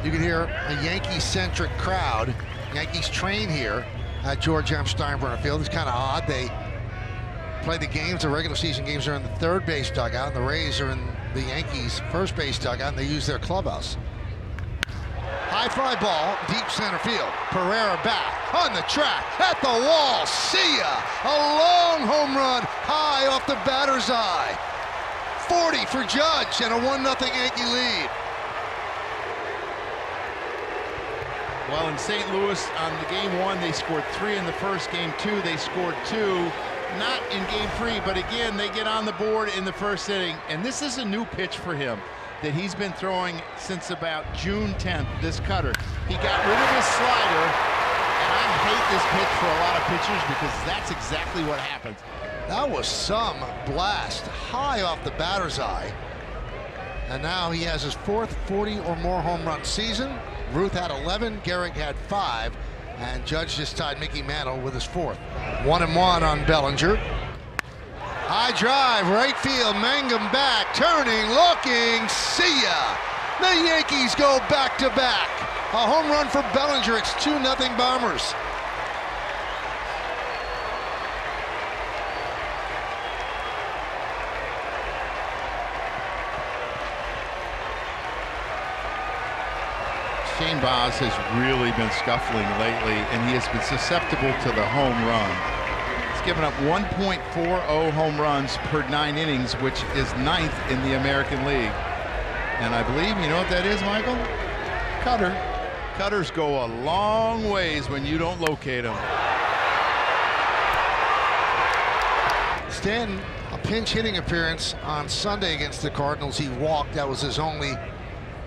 You can hear a Yankee-centric crowd. Yankees train here at George M. Steinbrenner Field. It's kind of odd. They play the games, the regular season games are in the third base dugout, and the Rays are in the Yankees' first base dugout, and they use their clubhouse. High fly ball, deep center field. Pereira back on the track, at the wall. See ya! A long home run high off the batter's eye. 40 for Judge and a 1-0 Yankee lead. Well, in St. Louis on the game 1, they scored 3. In the first game 2, they scored 2. Not in game 3, but again, they get on the board in the first inning. And this is a new pitch for him that he's been throwing since about June 10th, this cutter. He got rid of his slider, and I hate this pitch for a lot of pitchers because that's exactly what happens. That was some blast, high off the batter's eye. And now he has his 4th 40 or more home run season. Ruth had 11, Gehrig had 5, and Judge just tied Mickey Mantle with his 4th. 1-1 on Bellinger. High drive, right field, Mangum back, turning, looking, see ya! The Yankees go back-to-back. A home run for Bellinger, it's 2-0 Bombers. Shane Baz has really been scuffling lately, and he has been susceptible to the home run. He's given up 1.40 home runs per 9 innings, which is 9th in the American League. And I believe, you know what that is, Michael? Cutter. Cutters go a long ways when you don't locate them. Stanton, a pinch hitting appearance on Sunday against the Cardinals. He walked. That was his only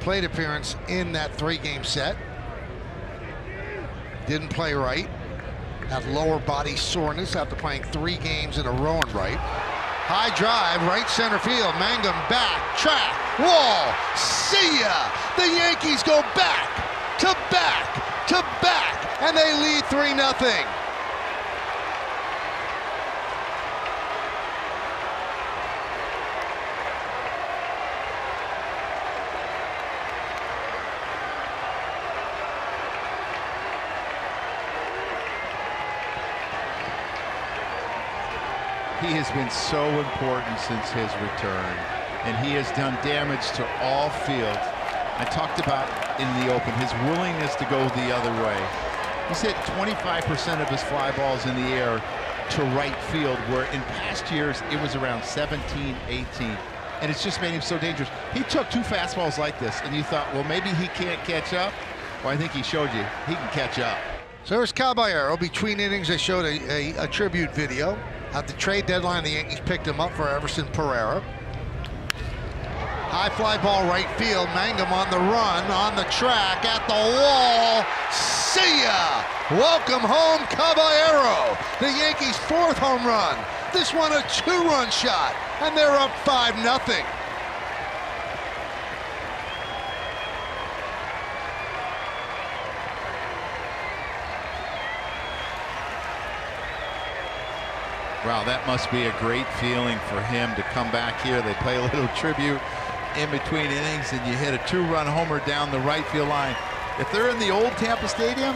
plate appearance in that 3-game set. Didn't play right. Had lower body soreness after playing 3 games in a row and right. High drive, right center field. Mangum back, track, wall. See ya! The Yankees go back to back to back, and they lead 3-0. He has been so important since his return, and he has done damage to all fields. I talked about in the open his willingness to go the other way. He's hit 25% of his fly balls in the air to right field, where in past years it was around 17, 18, and it's just made him so dangerous. He took 2 fastballs like this, and you thought, well, maybe he can't catch up. Well, I think he showed you he can catch up. So there's Caballero. Between innings, they showed a tribute video. At the trade deadline, the Yankees picked him up for Everson Pereira. High fly ball right field. Mangum on the run, on the track, at the wall. See ya! Welcome home, Caballero. The Yankees' 4th home run. This one a 2-run shot, and they're up 5-0. Wow, that must be a great feeling for him to come back here. They play a little tribute in between innings, and you hit a 2-run homer down the right field line. If they're in the old Tampa Stadium,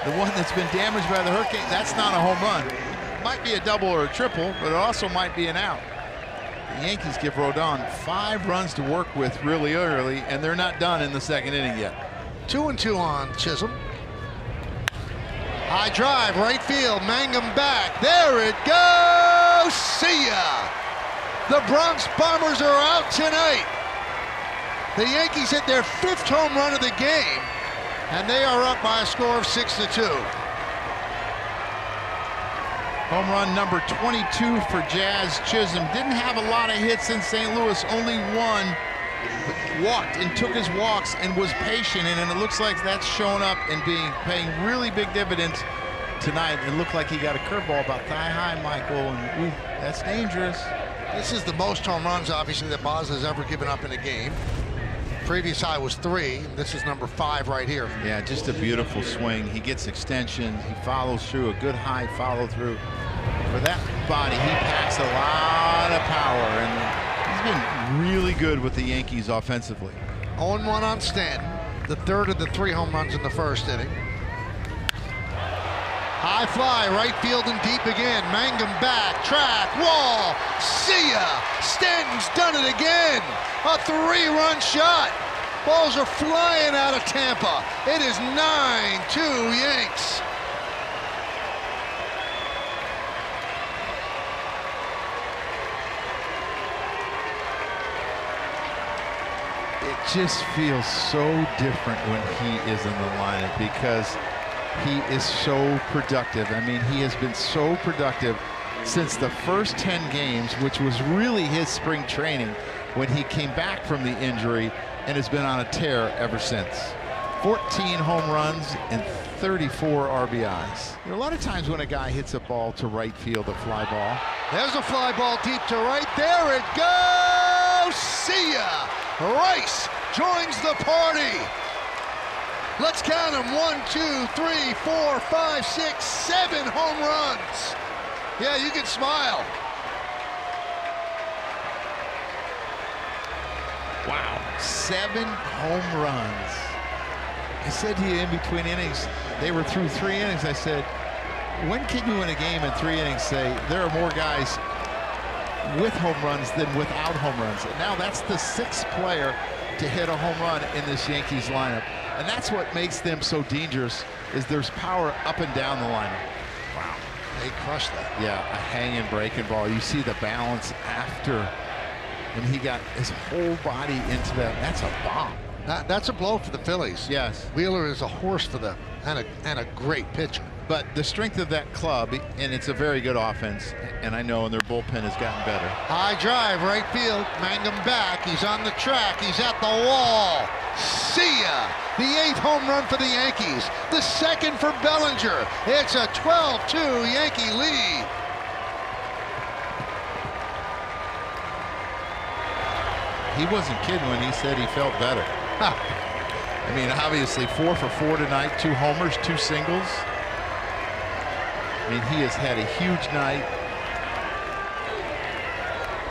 the one that's been damaged by the hurricane, that's not a home run. It might be a double or a triple, but it also might be an out. The Yankees give Rodon 5 runs to work with really early, and they're not done in the 2nd inning yet. 2-2 on Chisholm. High drive, right field, Mangum back. There it goes! See ya! The Bronx Bombers are out tonight. The Yankees hit their 5th home run of the game, and they are up by a score of 6-2. Home run number 22 for Jazz Chisholm. Didn't have a lot of hits in St. Louis, only 1. Walked and took his walks and was patient, and it looks like that's shown up and paying really big dividends tonight. It looked like he got a curveball about thigh high, Michael, and ooh, that's dangerous. This is the most home runs, obviously, that Baz has ever given up in a game. Previous high was 3. This is number 5 right here. Yeah, just a beautiful swing. He gets extension. He follows through, a good high follow through. For that body, he packs a lot of power, and he's been really good with the Yankees offensively. 0-1 on Stanton. the third of the 3 home runs in the first inning. High fly, right field and deep again. Mangum back, track, wall, see ya! Stanton's done it again! A 3-run shot! Balls are flying out of Tampa. It is 9-2 Yanks. It just feels so different when he is in the lineup because he is so productive. I mean, he has been so productive since the first 10 games, which was really his spring training when he came back from the injury, and has been on a tear ever since. 14 home runs and 34 RBIs. There are a lot of times when a guy hits a ball to right field, a fly ball. There's a fly ball deep to right. There it goes! See ya! Rice joins the party. Let's count them. 1, 2, 3, 4, 5, 6, 7 home runs. Yeah, you can smile. Wow, 7 home runs. I said to you in between innings, they were through 3 innings. I said, when can you in a game in 3 innings say there are more guys with home runs than without home runs? And now that's the 6th player to hit a home run in this Yankees lineup. And that's what makes them so dangerous, is there's power up and down the lineup. Wow, they crushed that. Yeah, a hanging breaking ball. You see the balance after, and he got his whole body into that. That's a bomb. That's a blow for the Phillies. Yes. Wheeler is a horse for them, and a great pitcher. But the strength of that club, and it's a very good offense, and I know, and their bullpen has gotten better. High drive, right field. Mangum back. He's on the track. He's at the wall. See ya! The 8th home run for the Yankees. The 2nd for Bellinger. It's a 12-2 Yankee lead. He wasn't kidding when he said he felt better. I mean, obviously 4 for 4 tonight, 2 homers, 2 singles. I mean, he has had a huge night.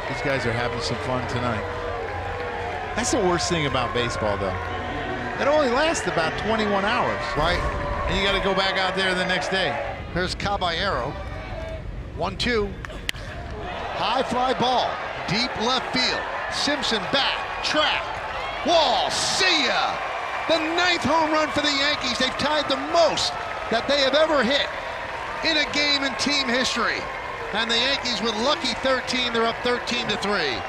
These guys are having some fun tonight. That's the worst thing about baseball, though. It only lasts about 21 hours. Right. And you got to go back out there the next day. Here's Caballero. 1-2. High fly ball. Deep left field. Simpson back. Track. Wall. See ya! The 9th home run for the Yankees. They've tied the most that they have ever hit in a game in team history. And the Yankees with lucky 13, they're up 13-3.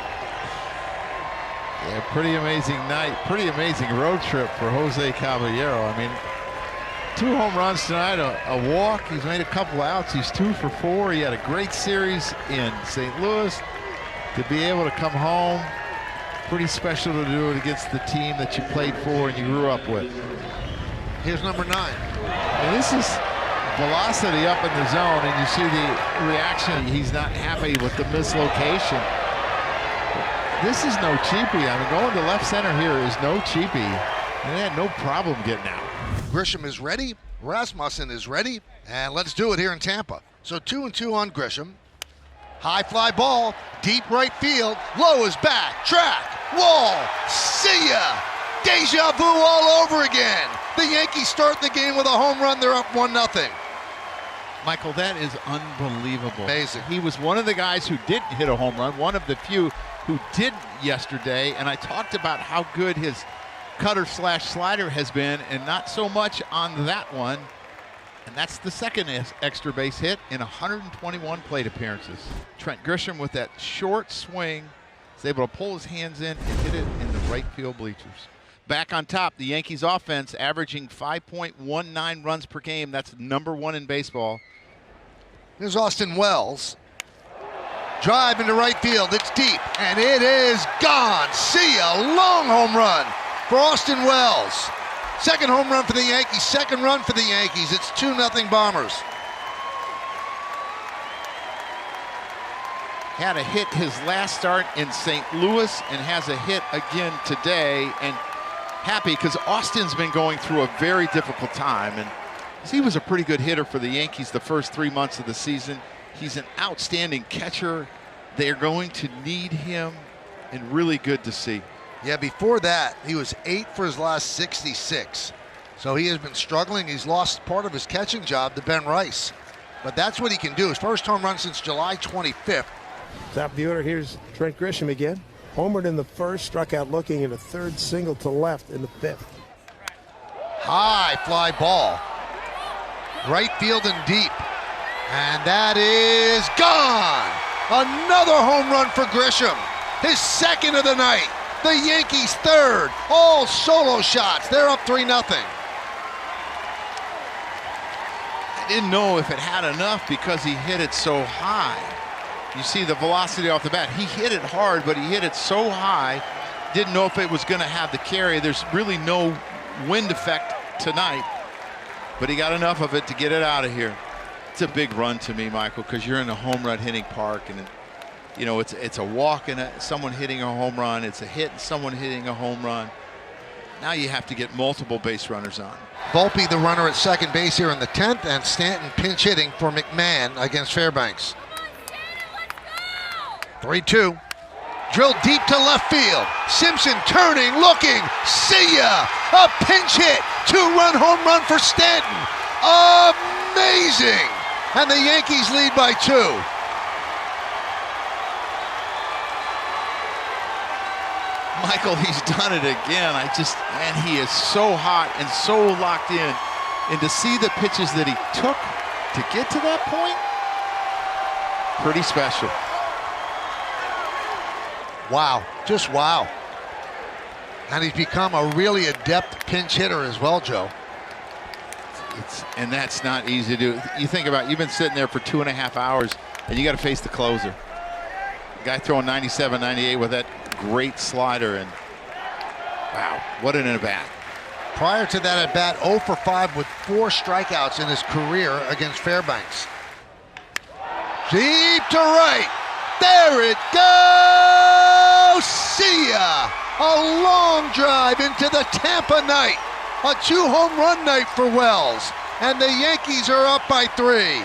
Yeah, pretty amazing night. Pretty amazing road trip for Jose Caballero. I mean, 2 home runs tonight, a walk. He's made a couple outs. He's 2 for 4. He had a great series in St. Louis. To be able to come home, pretty special to do it against the team that you played for and you grew up with. Here's number 9. And this is velocity up in the zone, and you see the reaction. He's not happy with the mislocation. This is no cheapie. I mean, going to left center here is no cheapie. And they had no problem getting out. Grisham is ready. Rasmussen is ready. And let's do it here in Tampa. So 2-2 on Grisham. High fly ball. Deep right field. Low is back. Track. Wall. See ya. Deja vu all over again. The Yankees start the game with a home run. They're up 1-0. Michael, that is unbelievable. Amazing. He was one of the guys who didn't hit a home run, one of the few who did yesterday, and I talked about how good his cutter/slider has been, and not so much on that one. And that's the 2nd extra base hit in 121 plate appearances. Trent Grisham with that short swing is able to pull his hands in and hit it in the right field bleachers. Back on top, the Yankees offense averaging 5.19 runs per game. That's #1 in baseball. Here's Austin Wells. Drive into right field. It's deep, and it is gone. See ya. Long home run for Austin Wells. 2nd home run for the Yankees. 2nd run for the Yankees. It's 2-0 Bombers. Had a hit his last start in St. Louis and has a hit again today. And happy because Austin's been going through a very difficult time. And he was a pretty good hitter for the Yankees the first 3 months of the season. He's an outstanding catcher. They're going to need him, and really good to see. Yeah, before that, he was 8 for his last 66. So he has been struggling. He's lost part of his catching job to Ben Rice. But that's what he can do. His first home run since July 25th. Top of the order, here's Trent Grisham again. Homered in the first, struck out looking in the third, single to left in the fifth. High fly ball. Right field and deep. And that is gone. Another home run for Grisham. His second of the night. The Yankees' third. All solo shots. They're up 3-0. I didn't know if it had enough because he hit it so high. You see the velocity off the bat. He hit it hard, but he hit it so high. Didn't know if it was going to have the carry. There's really no wind effect tonight, but he got enough of it to get it out of here. It's a big run to me, Michael, because you're in a home run hitting park, and you know it's a walk and someone hitting a home run. It's a hit and someone hitting a home run. Now you have to get multiple base runners on. Volpe, the runner at second base here in the 10th, and Stanton pinch hitting for McMahon against Fairbanks. 3-2. Drilled deep to left field. Simpson turning, looking. See ya! A pinch hit. 2-run home run for Stanton. Amazing! And the Yankees lead by 2. Michael, he's done it again. Man, he is so hot and so locked in. And to see the pitches that he took to get to that point, pretty special. Wow, just wow. And he's become a really adept pinch hitter as well, Joe. And that's not easy to do. You think about it, you've been sitting there for 2.5 hours, and you got to face the closer. The guy throwing 97, 98 with that great slider, and wow, what an at-bat. Prior to that at-bat, 0 for 5 with 4 strikeouts in his career against Fairbanks. Deep to right. There it goes! See ya! A long drive into the Tampa night. A 2-home run night for Wells. And the Yankees are up by 3.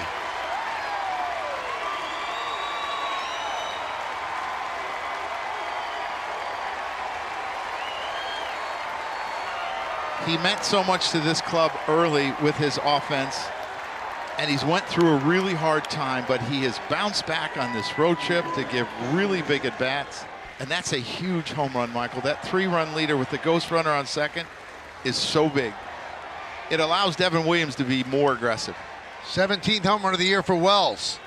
He meant so much to this club early with his offense, and he's went through a really hard time, but he has bounced back on this road trip to give really big at-bats. And that's a huge home run, Michael. That 3-run leader with the ghost runner on second is so big. It allows Devin Williams to be more aggressive. 17th home run of the year for Wells.